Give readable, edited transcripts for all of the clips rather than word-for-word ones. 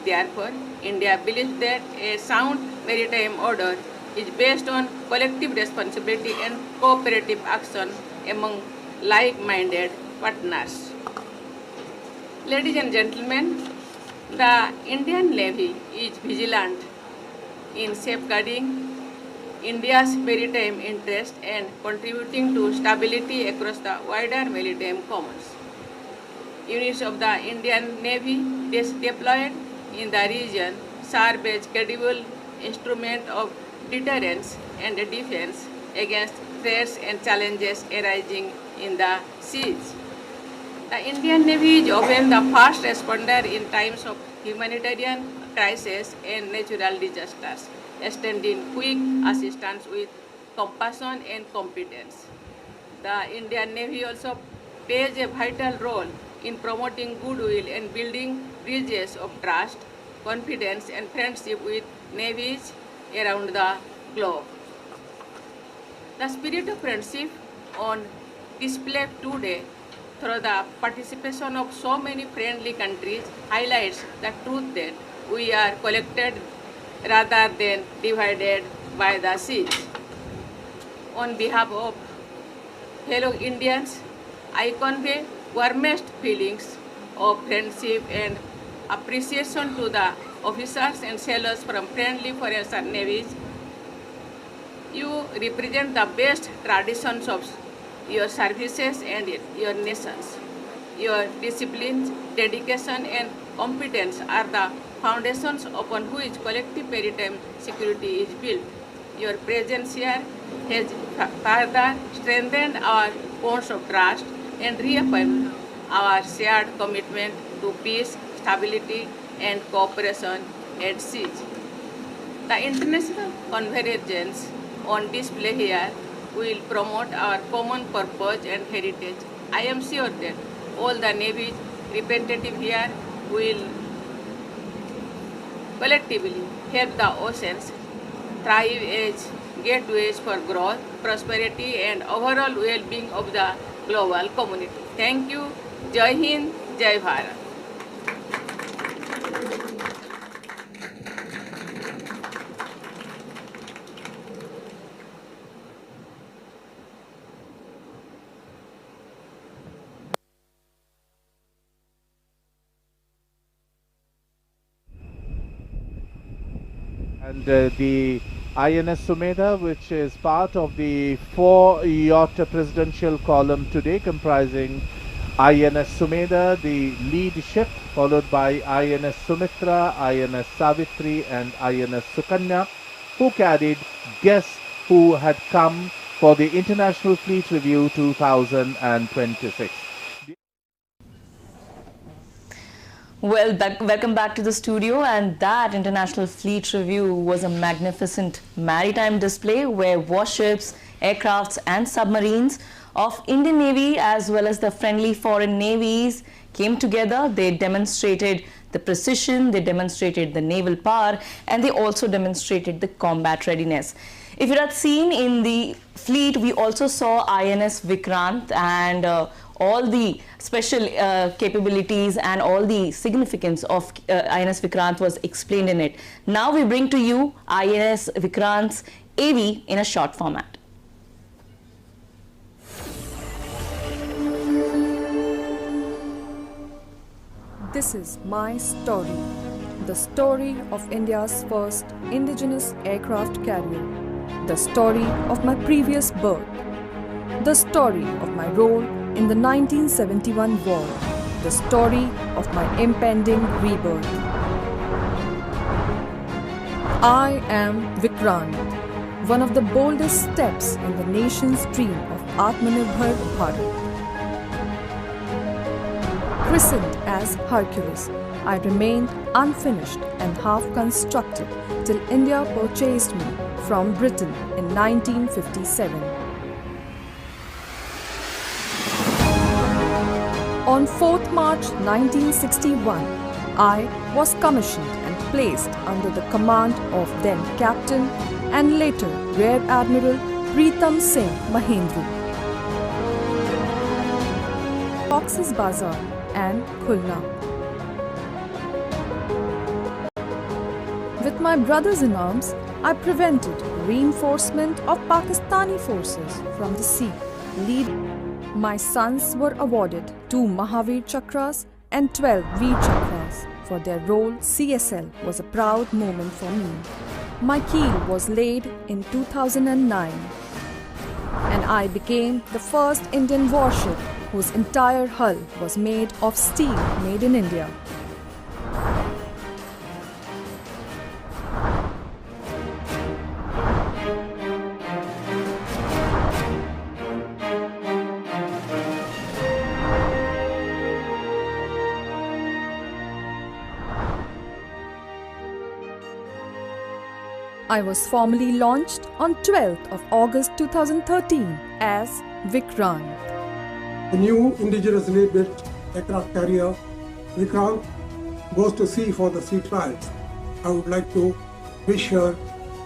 Therefore, India believes that a sound maritime order is based on collective responsibility and cooperative action among like-minded partners. Ladies and gentlemen, the Indian Navy is vigilant in safeguarding India's maritime interest and contributing to stability across the wider maritime commons. Units of the Indian Navy deployed in the region serve as credible instrument of deterrence and defense against threats and challenges arising in the seas. The Indian Navy is often the first responder in times of humanitarian crisis and natural disasters, extending quick assistance with compassion and competence. The Indian Navy also plays a vital role in promoting goodwill and building bridges of trust, confidence, and friendship with navies around the globe. The spirit of friendship on display today through the participation of so many friendly countries highlights the truth that we are connected rather than divided by the seas. On behalf of fellow Indians, I convey warmest feelings of friendship and appreciation to the officers and sailors from friendly foreign navies. You represent the best traditions of your services and your nations. Your discipline, dedication, and competence are the foundations upon which collective maritime security is built. Your presence here has further strengthened our bonds of trust and reaffirmed our shared commitment to peace, stability, and cooperation at sea. The international convergence on display here will promote our common purpose and heritage. I am sure that all the Navy's representatives here will collectively help the oceans thrive as gateways for growth, prosperity, and overall well-being of the global community. Thank you. Jai Hind, Jai Bharat. And the INS Sumedha, which is part of the four-yacht presidential column today, comprising INS Sumedha, the lead ship, followed by INS Sumitra, INS Savitri, and INS Sukanya, who carried guests who had come for the International Fleet Review 2026. Well, welcome back to the studio, and that International Fleet Review was a magnificent maritime display where warships, aircrafts and submarines of Indian Navy as well as the friendly foreign navies came together. They demonstrated the precision, they demonstrated the naval power, and they also demonstrated the combat readiness. If you had seen in the fleet, we also saw INS Vikrant and all the special capabilities and all the significance of INS Vikrant was explained in it. Now we bring to you INS Vikrant's AV in a short format. This is my story, the story of India's first indigenous aircraft carrier, the story of my previous birth, the story of my role in the 1971 war, the story of my impending rebirth. I am Vikrant, one of the boldest steps in the nation's dream of Atmanirbhar Bharat. Christened as Hercules, I remained unfinished and half-constructed till India purchased me from Britain in 1957. On 4th March 1961, I was commissioned and placed under the command of then Captain and later Rear Admiral Pritam Singh Mahendru. Cox's Bazar and Khulna. With my brothers in arms, I prevented reinforcement of Pakistani forces from the sea. My sons were awarded 2 Mahavir Chakras and 12 Veer Chakras. For their role, CSL was a proud moment for me. My keel was laid in 2009, and I became the first Indian warship whose entire hull was made of steel made in India. I was formally launched on 12th of August 2013 as Vikrant. The new indigenously built aircraft carrier Vikrant goes to sea for the sea trials. I would like to wish her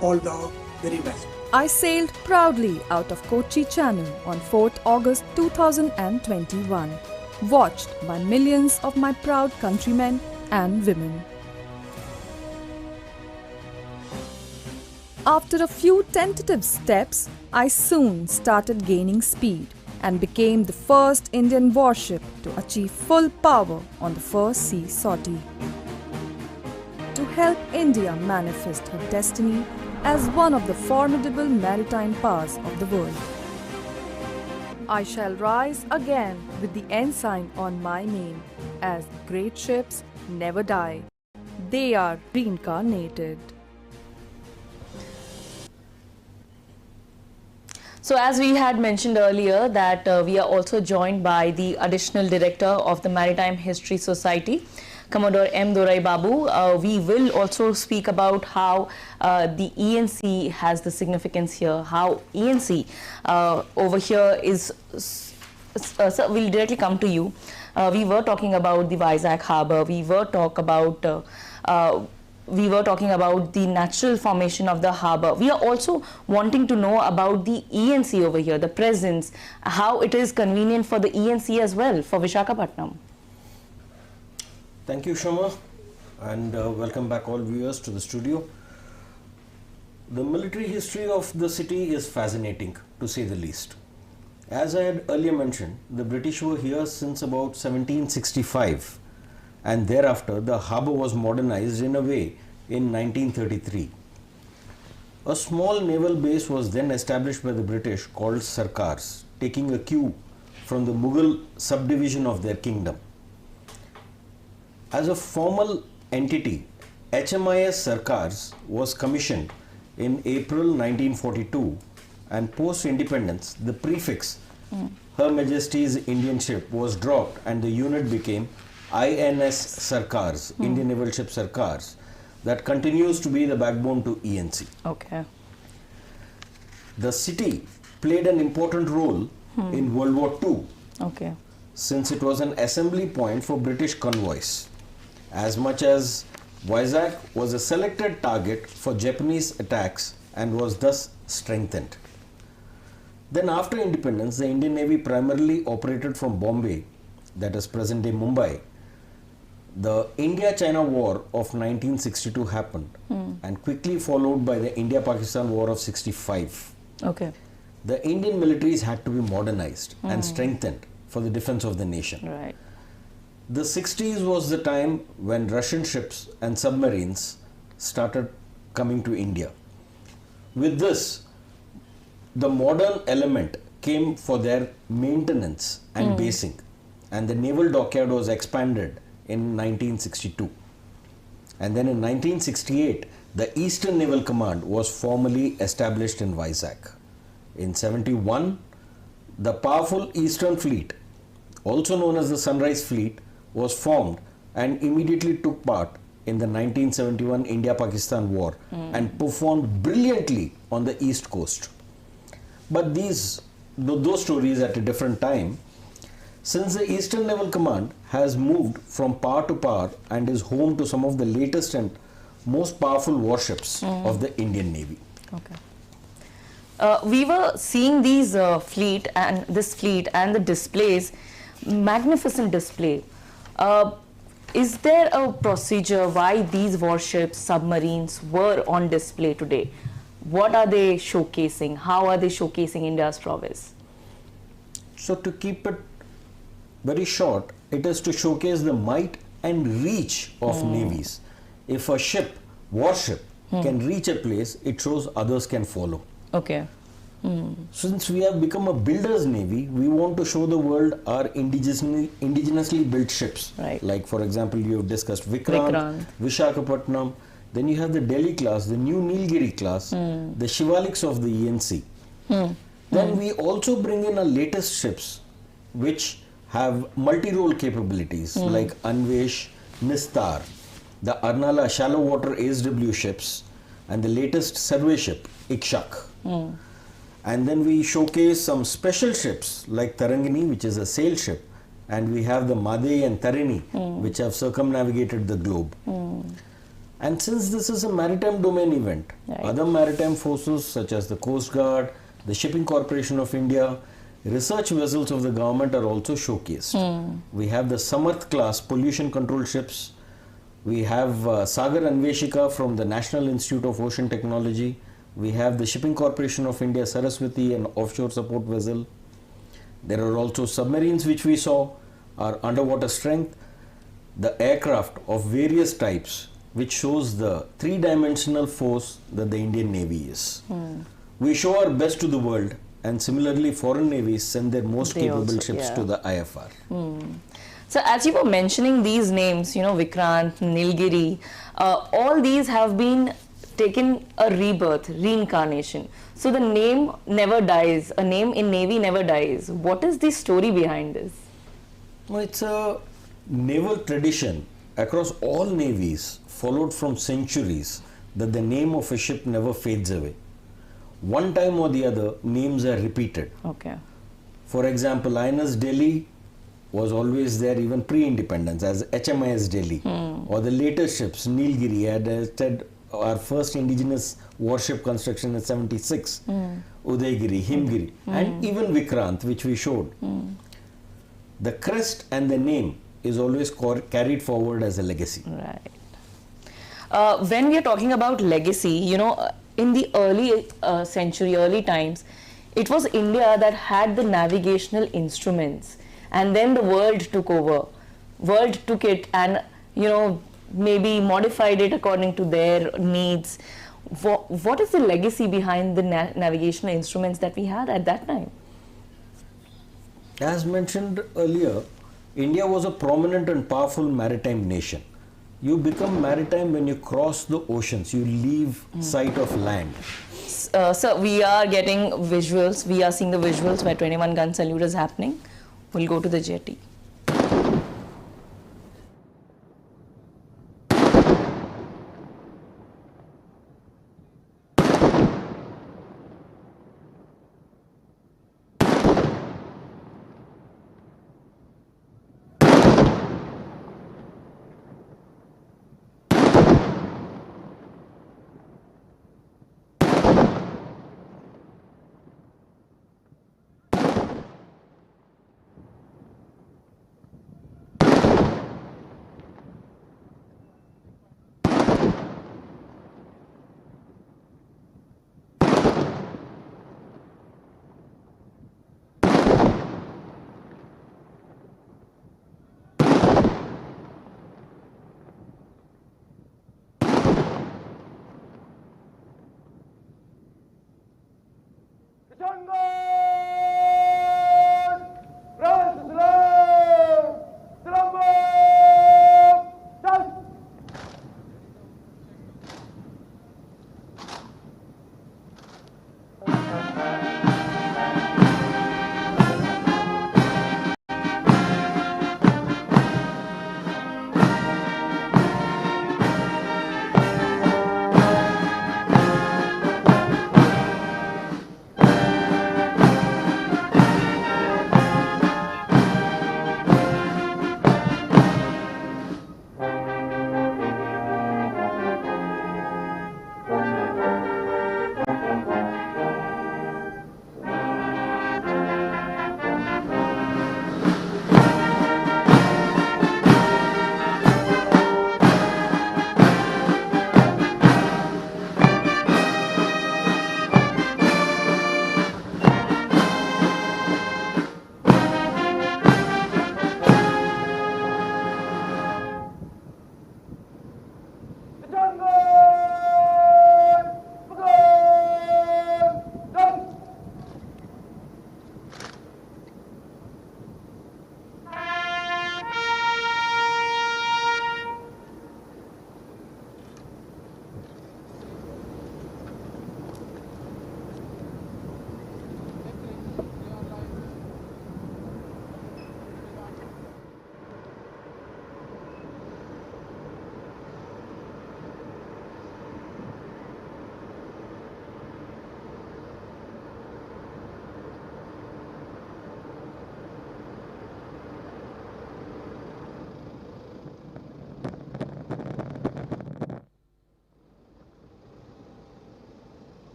all the very best. I sailed proudly out of Kochi Channel on 4th August 2021, watched by millions of my proud countrymen and women. After a few tentative steps, I soon started gaining speed and became the first Indian warship to achieve full power on the first sea sortie. To help India manifest her destiny as one of the formidable maritime powers of the world, I shall rise again with the ensign on my name, as great ships never die. They are reincarnated. So as we had mentioned earlier that we are also joined by the Additional Director of the Maritime History Society, Commodore M. Dorai Babu. We will also speak about how the ENC has the significance here, how ENC over here is, so we'll directly come to you. We were talking about the Vizag Harbour, we were talking about the natural formation of the harbour. We are also wanting to know about the ENC over here, the presence, how it is convenient for the ENC as well, for Visakhapatnam. Thank you, Shoma, and welcome back all viewers to the studio. The military history of the city is fascinating, to say the least. As I had earlier mentioned, the British were here since about 1765. And thereafter the harbour was modernized in a way in 1933. A small naval base was then established by the British called Sarkars, taking a cue from the Mughal subdivision of their kingdom. As a formal entity, HMIS Sarkars was commissioned in April 1942, and post-independence the prefix Her Majesty's Indian Ship was dropped and the unit became INS Sarkars, Indian Naval Ship Sarkars, that continues to be the backbone to ENC. Okay. The city played an important role in World War II, Okay. since it was an assembly point for British convoys, as much as Vizag was a selected target for Japanese attacks and was thus strengthened. Then after independence, the Indian Navy primarily operated from Bombay, that is present-day Mumbai. The India-China War of 1962 happened and quickly followed by the India-Pakistan War of 65. Okay. The Indian militaries had to be modernized and strengthened for the defense of the nation. Right. The 60s was the time when Russian ships and submarines started coming to India. With this, the modern element came for their maintenance and basing, and the naval dockyard was expanded in 1962. And then in 1968, the Eastern Naval Command was formally established in Vizag. In 71, the powerful Eastern Fleet, also known as the Sunrise Fleet, was formed and immediately took part in the 1971 India-Pakistan War and performed brilliantly on the East Coast. But those stories at a different time, since the Eastern Naval Command has moved from power to power and is home to some of the latest and most powerful warships of the Indian Navy. Okay. We were seeing these fleet and the displays, magnificent display. is there a procedure why these warships, submarines were on display today? What are they showcasing? How are they showcasing India's prowess? So to keep it very short, it is to showcase the might and reach of navies. If a ship, warship, can reach a place, it shows others can follow. Okay. Since we have become a builder's navy, we want to show the world our indigenously built ships. Right. Like for example, you have discussed Vikrant, Vikrant. Vishakhapatnam. Then you have the Delhi class, the new Nilgiri class, the Shivaliks of the ENC. Then we also bring in our latest ships, which have multi-role capabilities like Anvesh, Nistar, the Arnala shallow water ASW ships, and the latest survey ship, Ikshak. And then we showcase some special ships like Tarangini, which is a sail ship, and we have the Madei and Tarini, which have circumnavigated the globe. And since this is a maritime domain event, other maritime forces such as the Coast Guard, the Shipping Corporation of India, research vessels of the government are also showcased. We have the Samarth class pollution control ships. We have Sagar Anveshika from the National Institute of Ocean Technology. We have the Shipping Corporation of India Saraswati, an offshore support vessel. There are also submarines which we saw, our underwater strength, the aircraft of various types, which shows the three-dimensional force that the Indian Navy is. We show our best to the world, and similarly foreign navies send their most They capable also, ships yeah. to the IFR. So as you were mentioning these names, Vikrant, Nilgiri, all these have been taken a rebirth, reincarnation. So the name never dies. A name in Navy never dies. What is the story behind this? Well, it's a naval tradition across all navies, followed from centuries, that the name of a ship never fades away. One time or the other, names are repeated. Okay. For example, INS Delhi was always there even pre-independence as HMIS Delhi. Or the later ships, Nilgiri had said our first indigenous warship construction in 76, Udaygiri, Himgiri, and even Vikrant, which we showed. The crest and the name is always carried forward as a legacy. Right. When we are talking about legacy, in the early century, early times, it was India that had the navigational instruments, and then the world took over. World took it and, maybe modified it according to their needs. What is the legacy behind the navigational instruments that we had at that time? As mentioned earlier, India was a prominent and powerful maritime nation. You become maritime when you cross the oceans, you leave sight of land. So we are getting visuals, we are seeing the visuals where 21 gun salute is happening. We'll go to the jetty.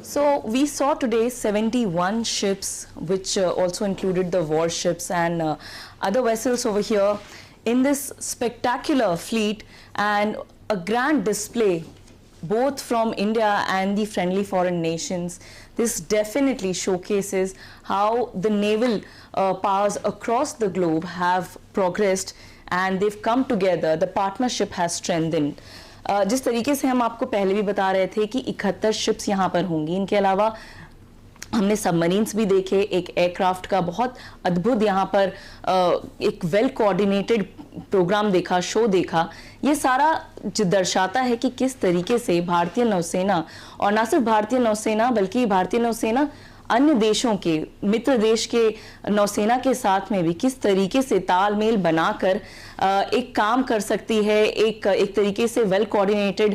So we saw today 71 ships, which also included the warships and other vessels over here in this spectacular fleet, and a grand display both from India and the friendly foreign nations. This definitely showcases how the naval powers across the globe have progressed and they've come together. The partnership has strengthened. जिस तरीके से हम आपको पहले भी बता रहे थे कि 71 शिप्स यहाँ पर होंगी, इनके अलावा हमने सबमरीन्स भी देखे, एक एयरक्राफ्ट का बहुत अद्भुत यहाँ पर एक वेल कोऑर्डिनेटेड प्रोग्राम देखा, शो देखा। ये सारा जो दर्शाता है कि किस तरीके से भारतीय नौसेना, और ना सिर्फ भारतीय नौसेना बल्कि भारतीय नौसेना अन्य देशों के, मित्र देश के नौसेना के साथ में भी किस तरीके से तालमेल बनाकर एक काम कर सकती है, एक तरीके से वेल कोऑर्डिनेटेड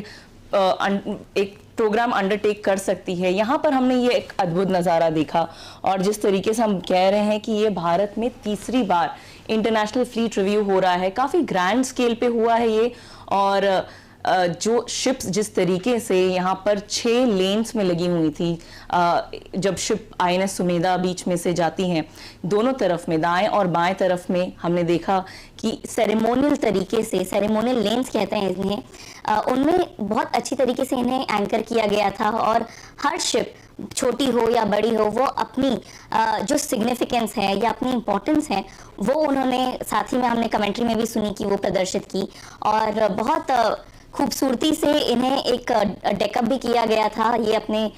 एक प्रोग्राम अंडरटेक कर सकती है। यहाँ पर हमने ये एक अद्भुत नज़ारा देखा, और जिस तरीके से हम कह रहे हैं कि ये भारत में तीसरी बार इंटरनेशनल फ्लीट रिव्यू हो रहा है, काफ़ी ग्रैंड स्केल पे हुआ है ये। और जो शिप्स जिस तरीके से यहाँ पर 6 लेन्स में लगी हुई थी, जब शिप INS सुमेधा बीच में से जाती हैं, दोनों तरफ में, दाएं और बाएं तरफ में, हमने देखा कि सेरेमोनियल तरीके से, सेरेमोनियल लेन्स कहते हैं इन्हें, उनमें बहुत अच्छी तरीके से इन्हें एंकर किया गया था। और हर शिप छोटी हो या बड़ी हो, वो अपनी जो सिग्निफिकेंस है या अपनी इम्पोर्टेंस है वो उन्होंने, साथ ही में हमने कमेंट्री में भी सुनी कि वो प्रदर्शित की। और बहुत खूबसूरती से इन्हें एक डेकअप भी किया गया था। ये अपने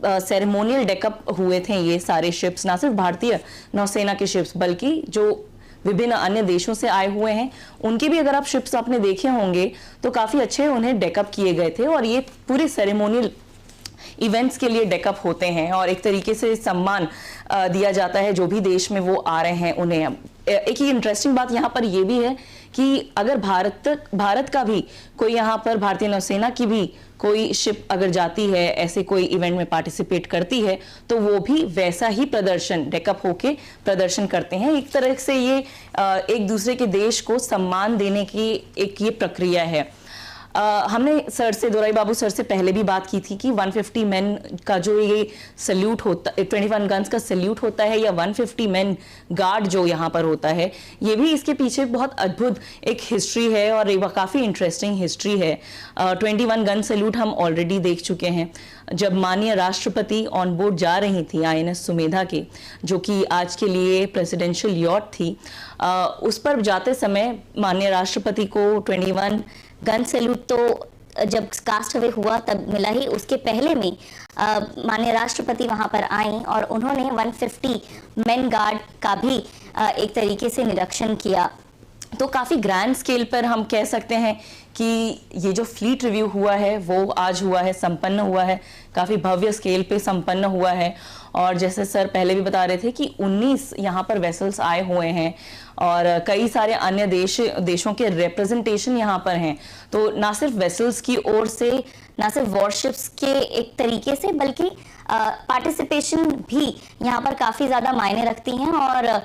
सेरेमोनियल डेकअप हुए थे ये सारे शिप्स, ना सिर्फ भारतीय नौसेना के शिप्स बल्कि जो विभिन्न अन्य देशों से आए हुए हैं उनके भी अगर आप शिप्स आपने देखे होंगे तो काफ़ी अच्छे उन्हें डेकअप किए गए थे। और ये पूरे सेरेमोनियल इवेंट्स के लिए डेकअप होते हैं और एक तरीके से सम्मान दिया जाता है जो भी देश में वो आ रहे हैं उन्हें। एक ही इंटरेस्टिंग बात यहाँ पर ये भी है कि अगर भारत का भी कोई यहाँ पर, भारतीय नौसेना की भी कोई शिप अगर जाती है, ऐसे कोई इवेंट में पार्टिसिपेट करती है, तो वो भी वैसा ही प्रदर्शन, डेकअप होके प्रदर्शन करते हैं। एक तरह से ये एक दूसरे के देश को सम्मान देने की एक ये प्रक्रिया है। हमने सर से, दोराई बाबू सर से पहले भी बात की थी कि 150 मैन का जो ये सल्यूट होता, 21 गन्स का सल्यूट होता है, या 150 मैन गार्ड जो यहाँ पर होता है, ये भी इसके पीछे बहुत अद्भुत एक हिस्ट्री है और एक काफ़ी इंटरेस्टिंग हिस्ट्री है। 21 गन सल्यूट हम ऑलरेडी देख चुके हैं जब माननीय राष्ट्रपति ऑन बोर्ड जा रही थी INS सुमेधा के, जो कि आज के लिए प्रेसिडेंशियल यॉट थी। उस पर जाते समय माननीय राष्ट्रपति को 21 गन सैल्यूट तो जब कास्ट अवे हुआ तब मिला ही, उसके पहले में माननीय राष्ट्रपति वहां पर आई और उन्होंने 150 मेन गार्ड का भी एक तरीके से निरीक्षण किया। तो काफ़ी ग्रैंड स्केल पर हम कह सकते हैं कि ये जो फ्लीट रिव्यू हुआ है वो आज हुआ है, संपन्न हुआ है, काफ़ी भव्य स्केल पे संपन्न हुआ है। और जैसे सर पहले भी बता रहे थे कि 19 यहाँ पर वेसल्स आए हुए हैं और कई सारे अन्य देशों के रिप्रेजेंटेशन यहाँ पर हैं। तो ना सिर्फ वेसल्स की ओर से, ना सिर्फ वॉरशिप्स के एक तरीके से, बल्कि पार्टिसिपेशन भी यहाँ पर काफ़ी ज़्यादा मायने रखती हैं। और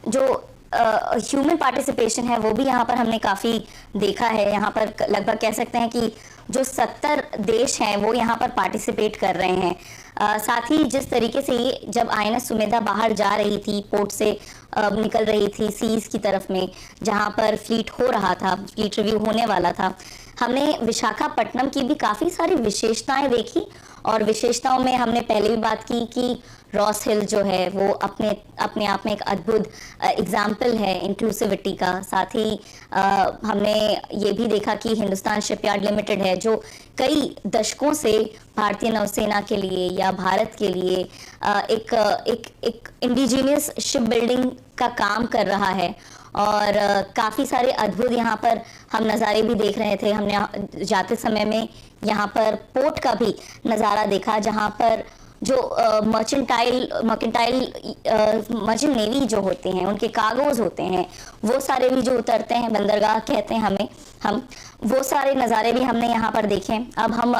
जो ह्यूमन पार्टिसिपेशन है वो भी यहाँ पर हमने काफ़ी देखा है। यहाँ पर लगभग कह सकते हैं कि जो 70 देश हैं वो यहाँ पर पार्टिसिपेट कर रहे हैं। साथ ही जिस तरीके से ये जब INS सुमेधा बाहर जा रही थी, पोर्ट से निकल रही थी सीज की तरफ में जहाँ पर फ्लीट हो रहा था, फ्लीट रिव्यू होने वाला था, हमने विशाखापट्टनम की भी काफ़ी सारी विशेषताएं देखी। और विशेषताओं में हमने पहले भी बात की कि रॉस हिल जो है वो अपने आप में एक अद्भुत एग्जाम्पल है इंक्लूसिविटी का। साथ ही हमने ये भी देखा कि हिंदुस्तान शिपयार्ड लिमिटेड है जो कई दशकों से भारतीय नौसेना के लिए या भारत के लिए एक इंडिजीनियस शिप बिल्डिंग का काम कर रहा है। और काफ़ी सारे अद्भुत यहाँ पर हम नज़ारे भी देख रहे थे। हमने जाते समय में यहाँ पर पोर्ट का भी नज़ारा देखा जहाँ पर जो मर्चेंट नेवी जो होते हैं, उनके कार्गोज होते हैं, वो सारे भी जो उतरते हैं, बंदरगाह कहते हैं हम वो सारे नज़ारे भी हमने यहाँ पर देखे। अब हम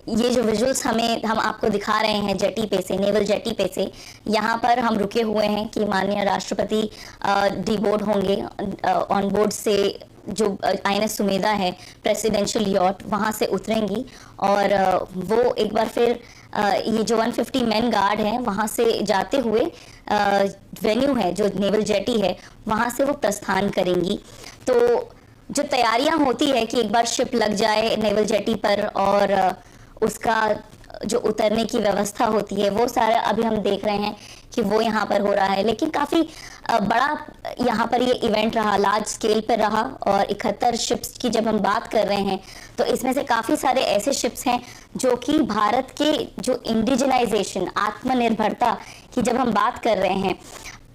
ये जो विजुअल्स हम आपको दिखा रहे हैं जेटी पे से, नेवल जेटी पे से, यहाँ पर हम रुके हुए हैं कि माननीय राष्ट्रपति डीबोर्ड होंगे। ऑन बोर्ड से जो INS सुमेधा है प्रेसिडेंशियल यॉट, वहाँ से उतरेंगी और वो एक बार फिर ये जो 150 मैन गार्ड हैं वहाँ से जाते हुए वेन्यू है जो नेवल जेटी है वहाँ से वो प्रस्थान करेंगी। तो जो तैयारियां होती है कि एक बार शिप लग जाए नेवल जेटी पर और उसका जो उतरने की व्यवस्था होती है वो सारा अभी हम देख रहे हैं कि वो यहाँ पर हो रहा है। लेकिन काफ़ी बड़ा यहाँ पर ये इवेंट रहा, लार्ज स्केल पर रहा। और 71 शिप्स की जब हम बात कर रहे हैं तो इसमें से काफ़ी सारे ऐसे शिप्स हैं जो कि भारत के जो इंडिजिनाइजेशन, आत्मनिर्भरता की जब हम बात कर रहे हैं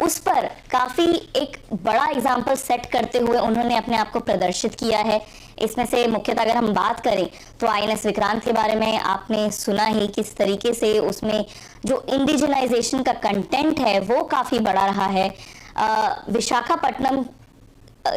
उस पर काफ़ी एक बड़ा एग्जाम्पल सेट करते हुए उन्होंने अपने आप को प्रदर्शित किया है। इसमें से मुख्यतः अगर हम बात करें तो आईएनएस विक्रांत के बारे में आपने सुना ही किस तरीके से उसमें जो इंडिजिनाइजेशन का कंटेंट है वो काफ़ी बड़ा रहा है। विशाखापट्टनम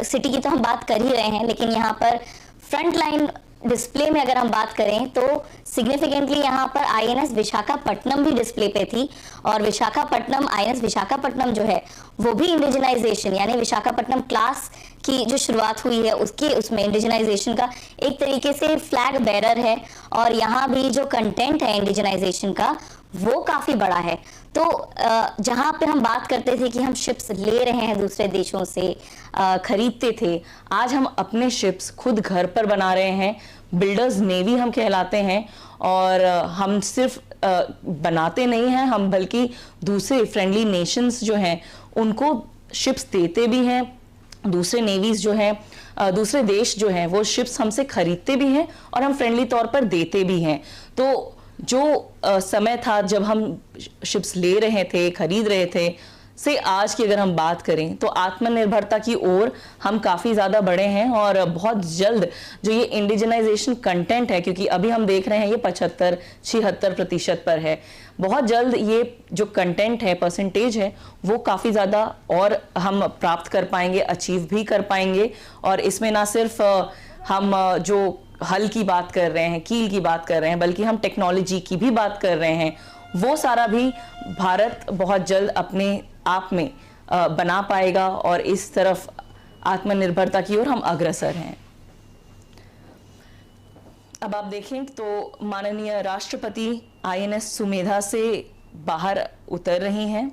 सिटी की तो हम बात कर ही रहे हैं, लेकिन यहाँ पर फ्रंट लाइन डिस्प्ले में अगर हम बात करें तो सिग्निफिकेंटली यहाँ पर आईएनएस विशाखापट्टनम भी डिस्प्ले पे थी। और विशाखापट्टनम, आईएनएस विशाखापट्टनम जो है वो भी इंडिजिनाइजेशन यानी विशाखापट्टनम क्लास की जो शुरुआत हुई है उसके उसमें इंडिजिनाइजेशन का एक तरीके से फ्लैग बेरर है। और यहाँ भी जो कंटेंट है इंडिजिनाइजेशन का वो काफ़ी बड़ा है। तो जहाँ पे हम बात करते थे कि हम शिप्स ले रहे हैं दूसरे देशों से, खरीदते थे, आज हम अपने शिप्स खुद घर पर बना रहे हैं। बिल्डर्स नेवी हम कहलाते हैं और हम सिर्फ बनाते नहीं हैं, हम बल्कि दूसरे फ्रेंडली नेशंस जो हैं उनको शिप्स देते भी हैं। दूसरे नेवीज जो हैं, दूसरे देश जो हैं वो शिप्स हमसे खरीदते भी हैं और हम फ्रेंडली तौर पर देते भी हैं। तो जो समय था जब हम शिप्स ले रहे थे, खरीद रहे थे, से आज की अगर हम बात करें तो आत्मनिर्भरता की ओर हम काफ़ी ज़्यादा बढ़े हैं। और बहुत जल्द जो ये इंडिजिनाइजेशन कंटेंट है, क्योंकि अभी हम देख रहे हैं ये 75-76% पर है, बहुत जल्द ये जो कंटेंट है, परसेंटेज है, वो काफ़ी ज़्यादा और हम प्राप्त कर पाएंगे, अचीव भी कर पाएंगे। और इसमें ना सिर्फ हम जो हल की बात कर रहे हैं, कील की बात कर रहे हैं, बल्कि हम टेक्नोलॉजी की भी बात कर रहे हैं, वो सारा भी भारत बहुत जल्द अपने आप में बना पाएगा और इस तरफ आत्मनिर्भरता की ओर हम अग्रसर हैं। अब आप देखें तो माननीय राष्ट्रपति आईएनएस सुमेधा से बाहर उतर रही हैं।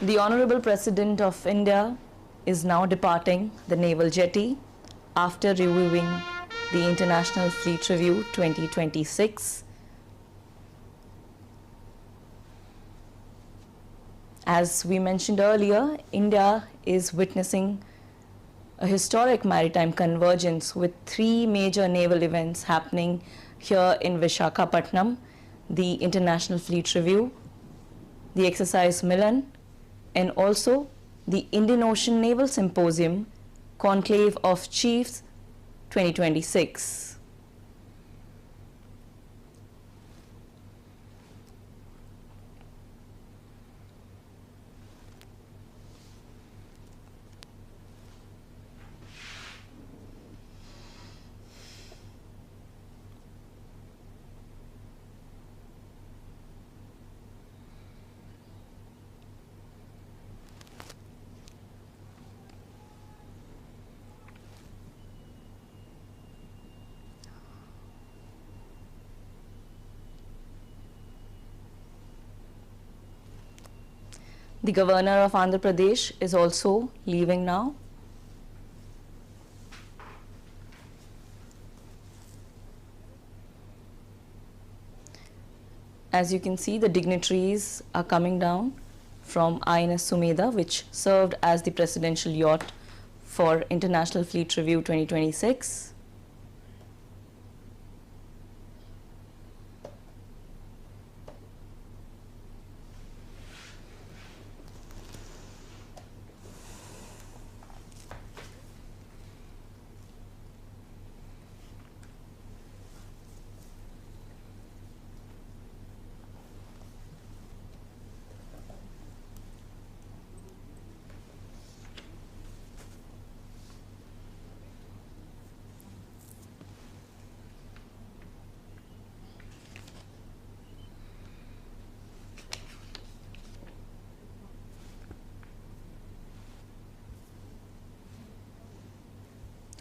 The Honorable President of India is now departing the naval jetty after reviewing the International Fleet Review 2026. As we mentioned earlier, India is witnessing a historic maritime convergence with 3 major naval events happening here in Visakhapatnam: the International Fleet Review, the Exercise Milan, and also the Indian Ocean Naval Symposium Conclave of Chiefs 2026. The Governor of Andhra Pradesh is also leaving now. As you can see, the dignitaries are coming down from INS Sumedha, which served as the presidential yacht for International Fleet Review 2026.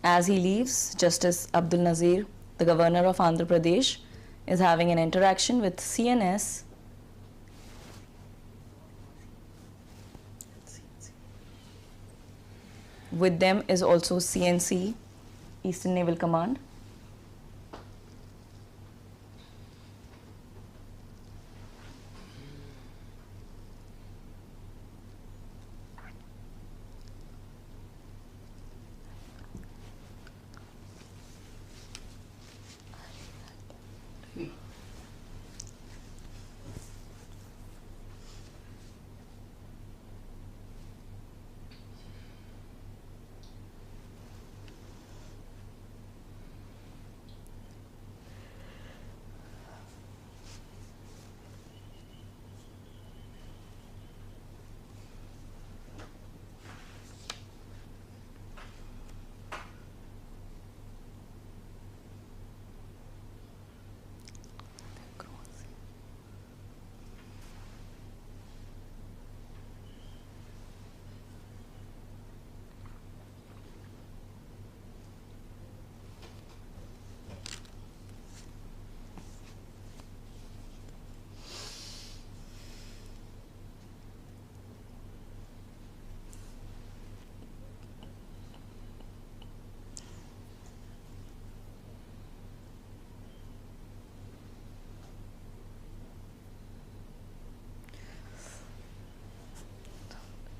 As he leaves, Justice Abdul Nazir, the Governor of Andhra Pradesh, is having an interaction with CNS. With them is also CNC, Eastern Naval Command.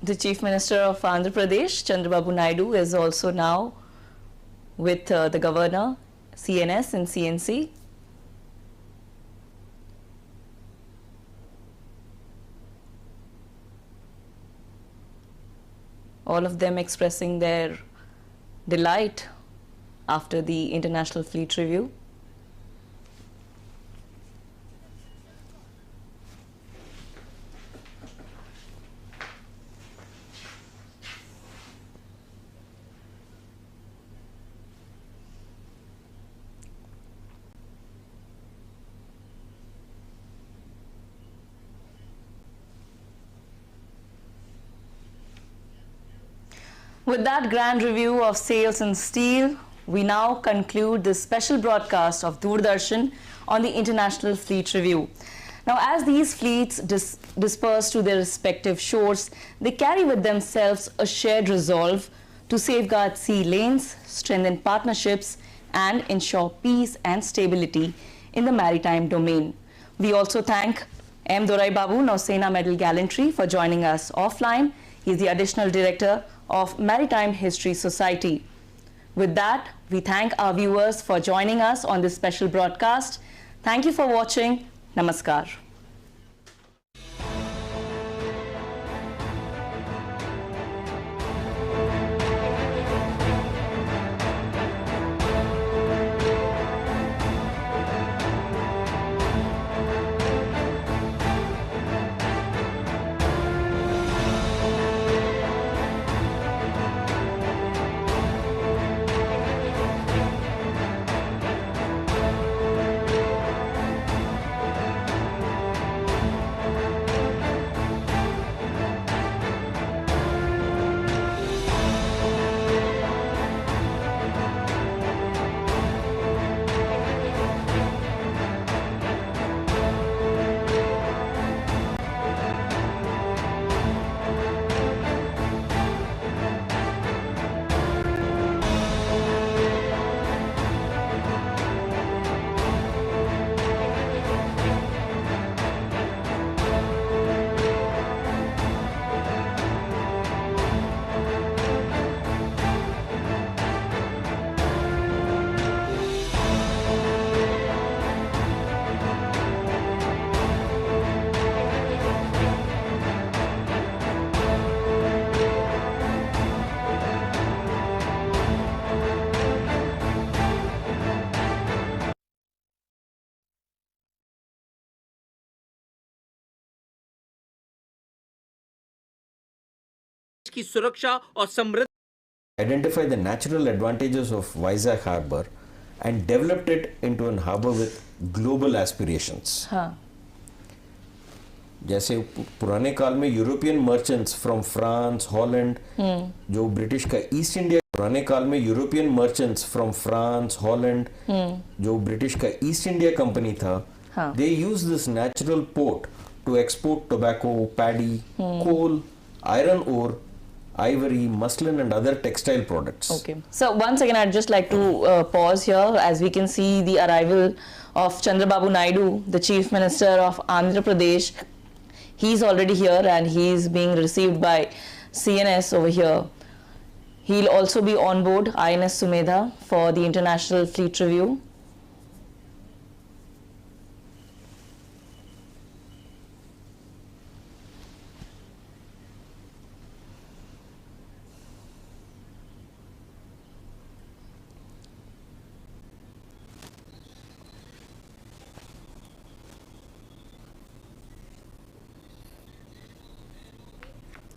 The Chief Minister of Andhra Pradesh, Chandrababu Naidu, is also now with the Governor, CNS and CNC. All of them expressing their delight after the International Fleet Review. With that grand review of sails and steel, we now conclude this special broadcast of Doordarshan on the International Fleet Review. Now, as these fleets disperse to their respective shores, they carry with themselves a shared resolve to safeguard sea lanes, strengthen partnerships, and ensure peace and stability in the maritime domain. We also thank M. Dorai Babu, Nausena Medal Gallantry, for joining us offline. He is the Additional Director of Maritime History Society. With that, we thank our viewers for joining us on this special broadcast. Thank you for watching. Namaskar. की सुरक्षा और समृद्धि identify the natural advantages of Vizag Harbour and developed it into a harbour with global aspirations. हाँ. जैसे पुराने काल में European merchants from France, Holland, जो British का ईस्ट इंडिया, पुराने काल में European merchants from France, Holland, जो ब्रिटिश का ईस्ट इंडिया कंपनी था, they use this natural port to export tobacco, paddy, coal, iron ore, ivory, muslin and other textile products. Okay. So once again, I'd just like to pause here as we can see the arrival of Chandrababu Naidu, the Chief Minister of Andhra Pradesh. He's already here and he's being received by CNS over here. He'll also be on board INS Sumedha for the International Fleet Review.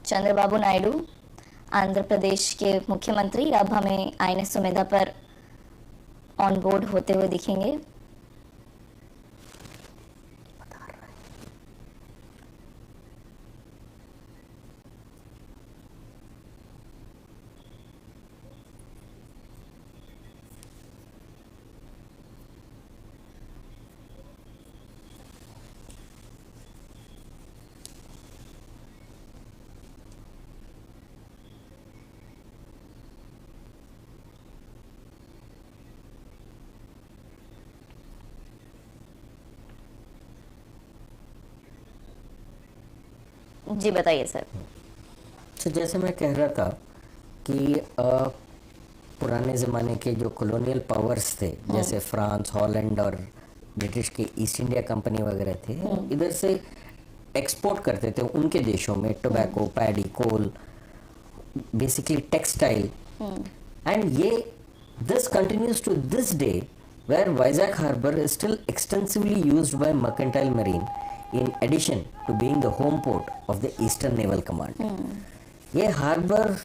Chandrababu Naidu, Andhra Pradesh के मुख्यमंत्री, अब हमें INS Sumedha पर on board होते हुए दिखेंगे। जी बताइए sir. तो जैसे मैं कह रहा था कि पुराने ज़माने के जो कॉलोनियल पावर्स थे, जैसे फ्रांस, हॉलैंड और ब्रिटिश की ईस्ट इंडिया कंपनी वगैरह थे, इधर से एक्सपोर्ट करते थे उनके देशों में tobacco, paddy, coal, basically textile. And ये this continues to this day, where Vizag Harbour is still extensively used by mercantile marine in addition to being the home port of the Eastern Naval Command. ये harbour,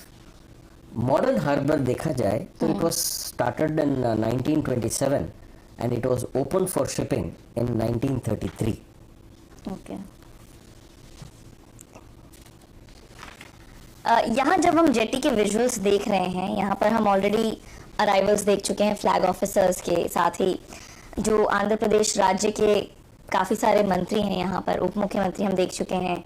modern harbour देखा जाए तो it was started in 1927 and it was opened for shipping in 1933. Okay. यहाँ जब हम jetty के visuals देख रहे हैं, यहाँ पर हम ऑलरेडी अराइवल्स देख चुके हैं फ्लैग ऑफिसर्स के, साथ ही जो आंध्र प्रदेश राज्य के काफ़ी सारे मंत्री हैं यहाँ पर, उप मुख्यमंत्री हम देख चुके हैं,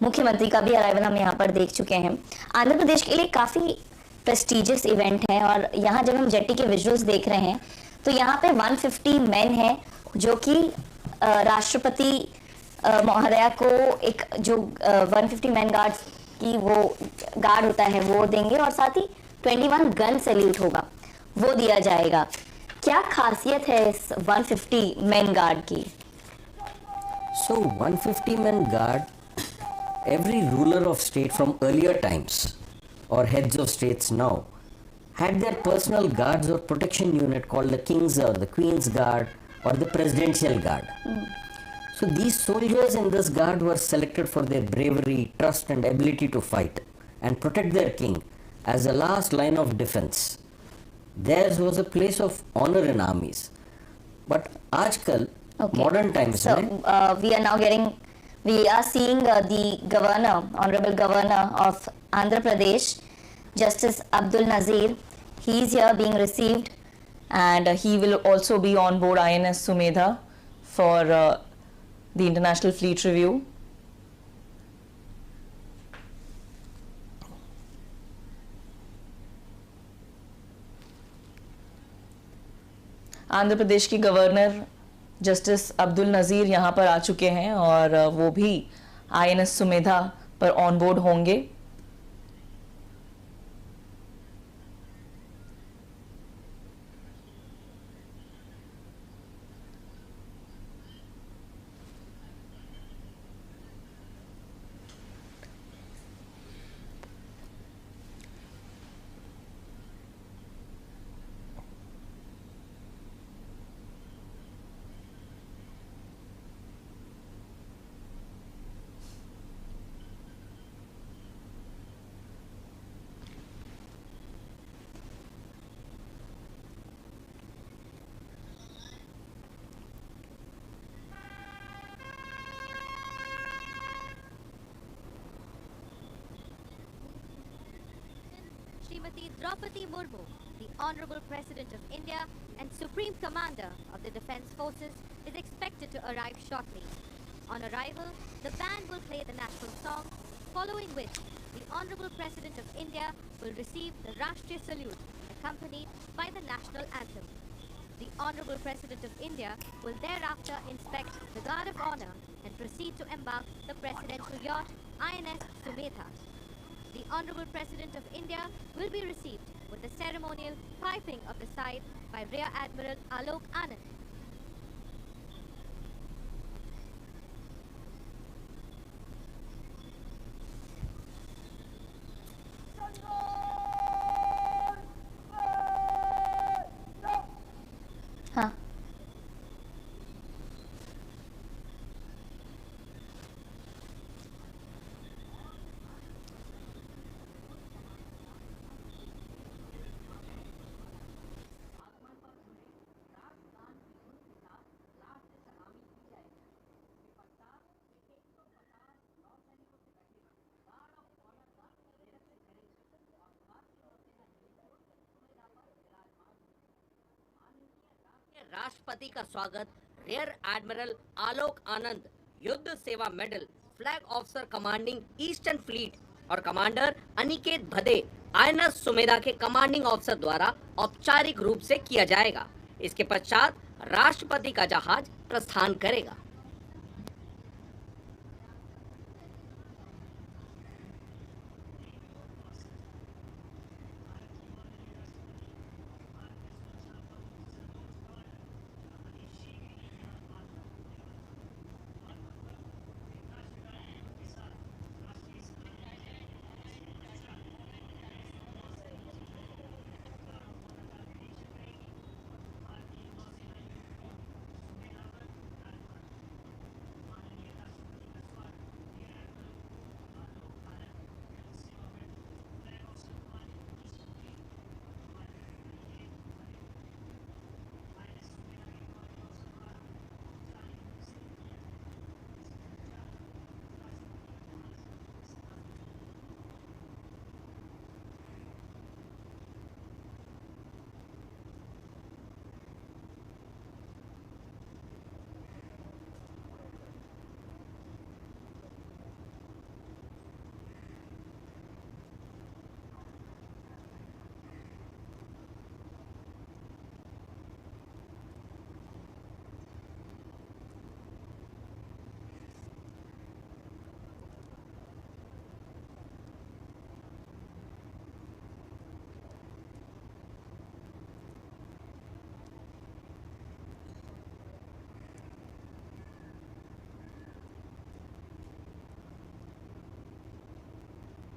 मुख्यमंत्री का भी अराइवल हम यहाँ पर देख चुके हैं. आंध्र प्रदेश के लिए काफ़ी प्रेस्टिजियस इवेंट है. और यहाँ जब हम जेटी के विजुअल्स देख रहे हैं तो यहाँ पे 150 मैन हैं जो कि राष्ट्रपति महोदया को एक जो 150 मैन गार्ड की वो गार्ड होता है वो देंगे, और साथ ही 21 गन सैल्यूट होगा वो दिया जाएगा. क्या खासियत है इस 150 मैन गार्ड की? So 150 men guard every ruler of state from earlier times or heads of states now had their personal guards or protection unit called the King's or the Queen's Guard or the Presidential Guard. So these soldiers in this guard were selected for their bravery, trust and ability to fight and protect their king as the last line of defense. Theirs was a place of honor in armies. But आजकल modern times So में we are seeing the governor, honorable governor of Andhra Pradesh, Justice Abdul Nazir. He is here being received, and he will also be on board INS Sumedha for the International Fleet Review. Andhra Pradesh की governor justice Abdul Nazeer यहाँ पर आ चुके हैं और वो भी INS Sumedha पर on board होंगे. Srimati Draupadi Murmu, the Honorable President of India and Supreme Commander of the Defence Forces, is expected to arrive shortly. On arrival, the band will play the national song, following which the Honorable President of India will receive the Rashtriya Salute, accompanied by the national anthem. The Honorable President of India will thereafter inspect the Guard of Honour and proceed to embark the presidential yacht INS Sumedha. The Honorable President of India will be received with the ceremonial piping of the side by Rear Admiral Alok Anand. हाँ. राष्ट्रपति का स्वागत rear admiral आलोक आनंद, युद्ध सेवा medal, flag officer commanding eastern fleet और commander Aniket भदे INS Sumedha के commanding officer द्वारा औपचारिक रूप से किया जाएगा. इसके पश्चात राष्ट्रपति का जहाज प्रस्थान करेगा.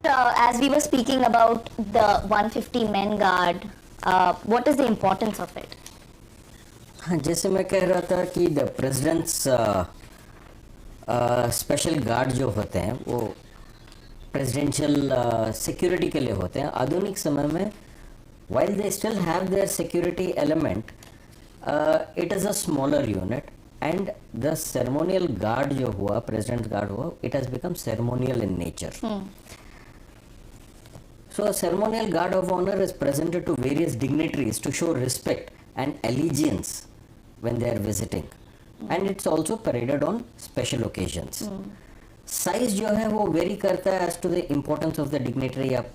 as we were speaking about the 150 men guard, what is the importance of it? हाँ, जैसे मैं कह रहा था कि द प्रेसिडेंट्स स्पेशल गार्ड जो होते हैं वो प्रेसिडेंशियल सिक्योरिटी के लिए होते हैं. आधुनिक समय में while they still have their security element, it is a smaller unit, and the ceremonial guard जो हुआ, president guard हुआ, it has become ceremonial in nature. So a ceremonial guard of honor is presented to various dignitaries to show respect and allegiance when they are visiting, and it's also paraded on special occasions. Size जो है वो vary करता है as to the importance of the dignitary, आप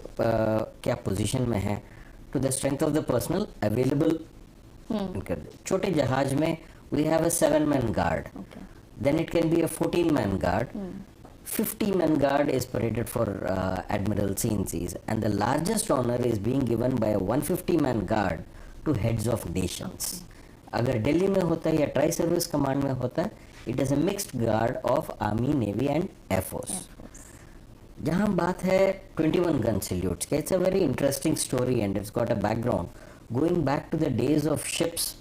क्या position में है, to the strength of the personnel available. छोटे जहाज में we have a 7-man guard, then it can be a 14-man guard. 50-man guard is paraded for admirals in seas, and the largest honor is being given by a 150-man guard to heads of nations. अगर दिल्ली में होता है या tri service command में होता है, it is a mixed guard of army, navy and air force. जहाँ बात है 21 गन सैल्यूट्स के, it's a very interesting story and it's got a background going back to the days of ships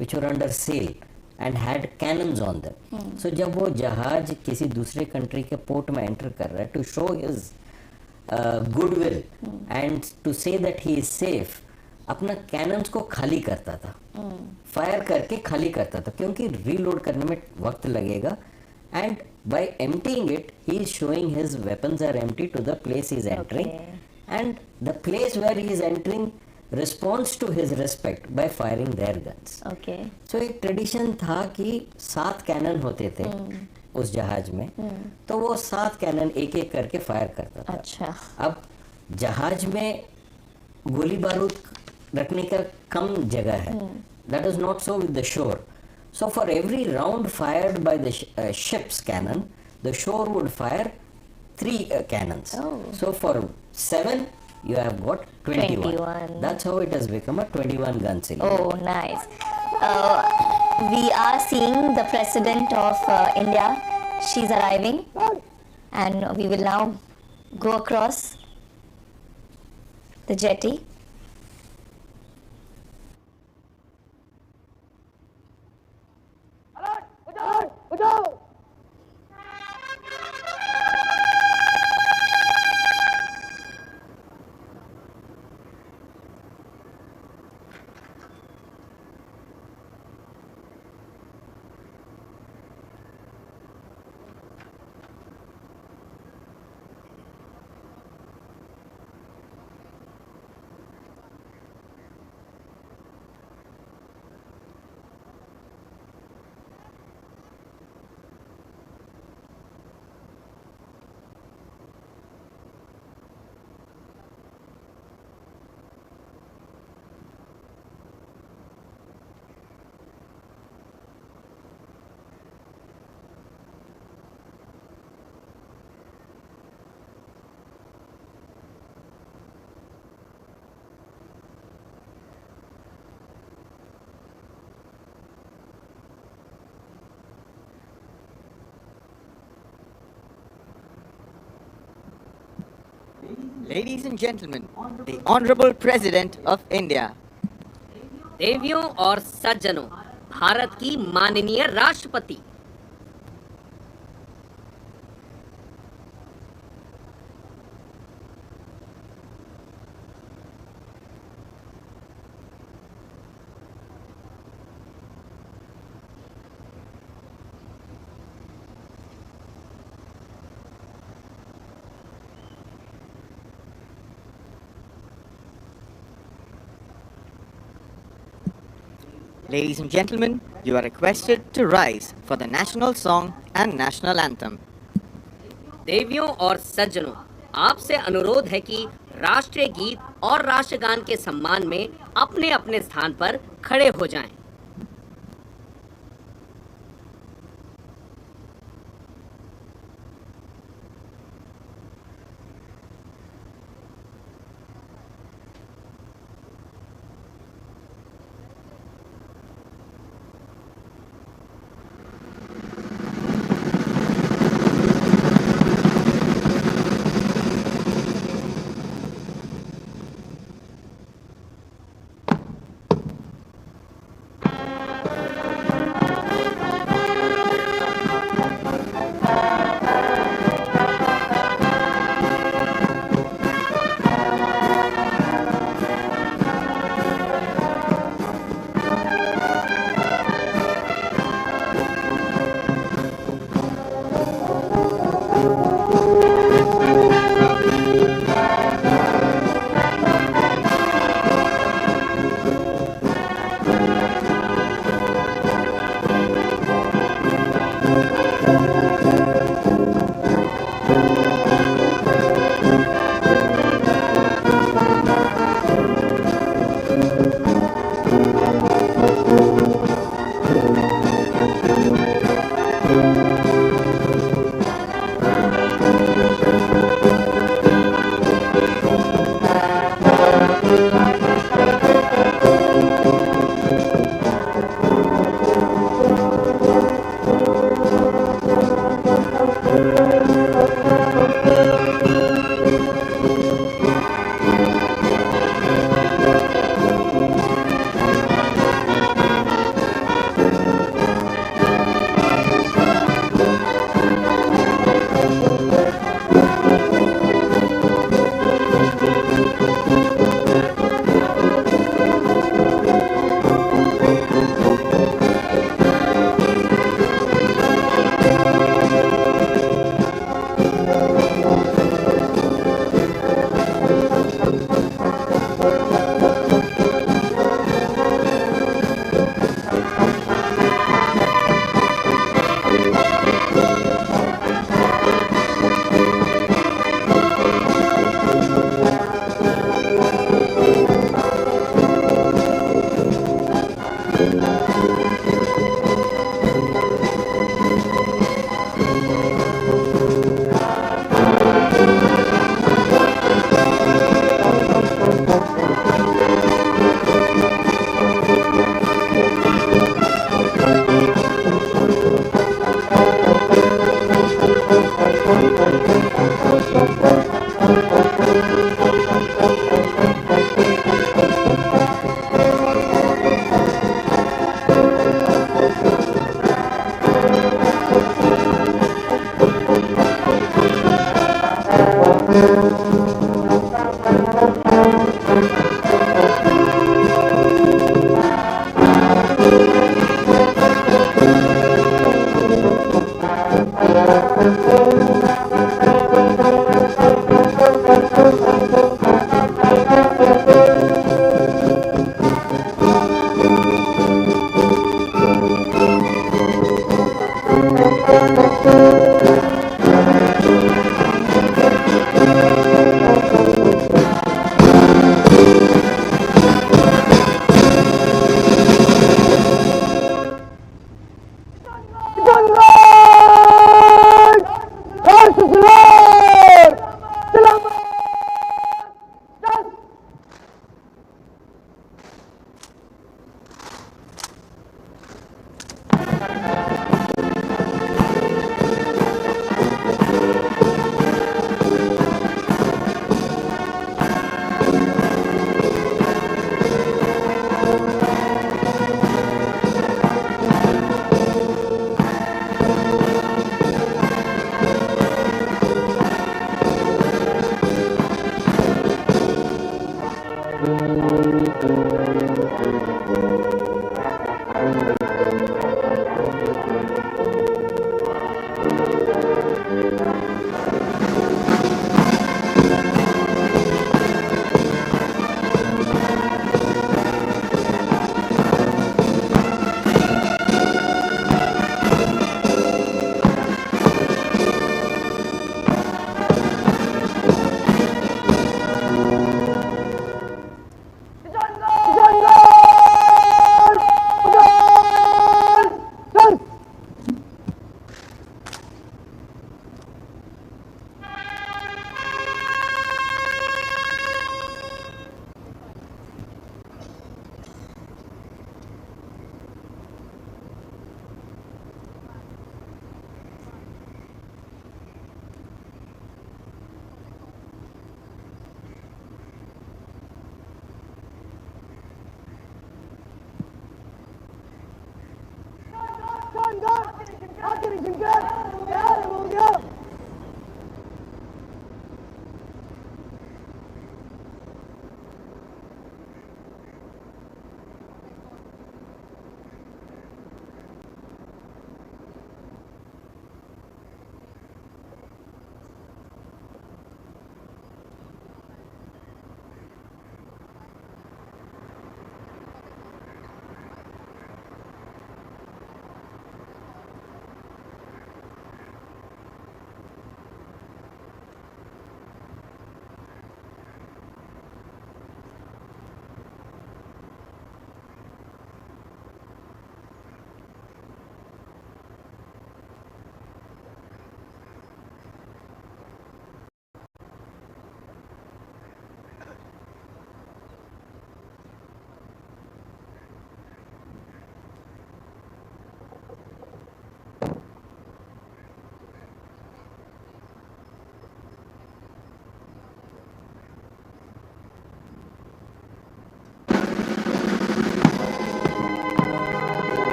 which were under sail and had cannons on them. So जब वो जहाज किसी दूसरे country के पोर्ट में enter कर रहा है, to show his goodwill and to say that he is safe, अपना कैनन्स को खाली करता था, फायर करके खाली करता था, क्योंकि रीलोड करने में वक्त लगेगा. And by emptying it he is showing his weapons are empty to the place he is entering, and the place where he is entering responds to his respect by firing their guns. So एक tradition था कि 7 cannon होते थे उस जहाज में, तो वो 7 कैनन एक एक करके फायर करता था. अच्छा. अब जहाज में गोली बारूद रखने का कम जगह है. That is not so with the shore. So for every round fired by the ship's cannon, the shore would fire 3 cannons. So for 7, you have got 21. That's how it has become a 21 gun cylinder. Oh, nice. We are seeing the President of India. She's arriving, and we will now go across the jetty. Ladies and gentlemen, the Honorable President of India. देवियों और सज्जनों, भारत की माननीय राष्ट्रपति. Ladies and gentlemen, you are requested to rise for the national song and national anthem. देवियों और सज्जनों, आपसे अनुरोध है कि राष्ट्रीय गीत और राष्ट्रगान के सम्मान में अपने अपने स्थान पर खड़े हो जाएं.